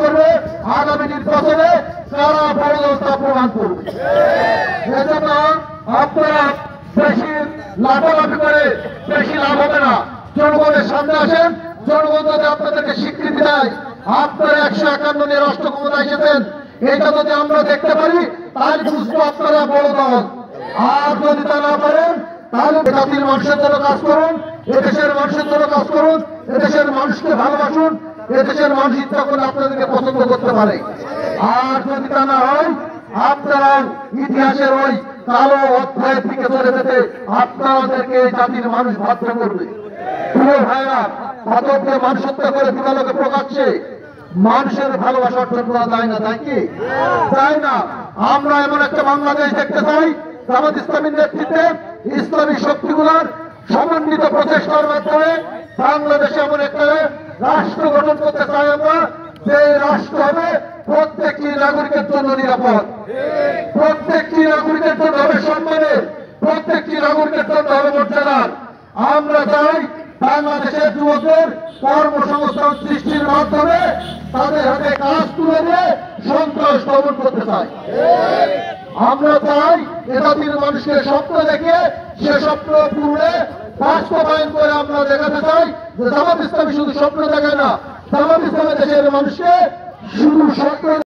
করবে, আগামী নির্বাচনে কারা বড় দল তা প্রমাণ করবে। এজন্য আপনারা বেশি লাফালাফি করে বেশি লাভ হবে না। জনগণের সামনে আসেন, জনগণ যদি আপনাদেরকে স্বীকৃতি দেয় আপনারা 151 নিয়ে রাষ্ট্র ক্ষমতা এসেছেন, এটা যদি আমরা দেখতে পারি তাহলে বুঝবো আপনারা বড় দল। আর যদি তা না পারেন তাহলে জাতির মানুষের জন্য কাজ করুন, এদেশের মানুষের জন্য কাজ করুন, এদেশের মানুষকে ভালোবাসুন, এদেশের মানুষ ইচ্ছা করলে আপনাদেরকে পছন্দ করতে পারে। আর যদি তা না হয় আপনারা ইতিহাসের ওই কালো অধ্যায়ের দিকে চলে যেতে আপনাদেরকে জাতির মানুষ বাধ্য করবে। প্রিয় ভাইরা, পাঠককে মানুষ হত্যা করে দিবালোকে প্রকাশ্যে মানুষের ভালোবাসা অর্জন করা যায় না, তাই কি? চাই না। আমরা এমন একটা বাংলাদেশ দেখতে চাই জামাত ইসলামীর নেতৃত্বে ইসলামী শক্তিগুলোর সমন্বিত প্রচেষ্টার মাধ্যমে বাংলাদেশে এমন একটা রাষ্ট্র গঠন করতে চাই আমরা, যে রাষ্ট্র হবে প্রত্যেকটি নাগরিকের জন্য নিরাপদ, প্রত্যেকটি নাগরিকের জন্য হবে সম্মানের, প্রত্যেকটি নাগরিকের জন্য হবে মর্যাদার। আমরা চাই বাংলাদেশের যুবকদের কর্মসংস্থান সৃষ্টির মাধ্যমে তাদের হাতে কাজ তুলে দিয়ে সন্ত্রাস দমন করতে চাই। আমরা চাই জাতির মানুষকে স্বপ্ন দেখে সে স্বপ্ন পূরণে বাস্তবায়ন করে আমরা দেখাতে চাই যে জামাত ইসলামী শুধু স্বপ্ন দেখে না, জামাত ইসলামী দেশের মানুষকে শুধু স্বপ্ন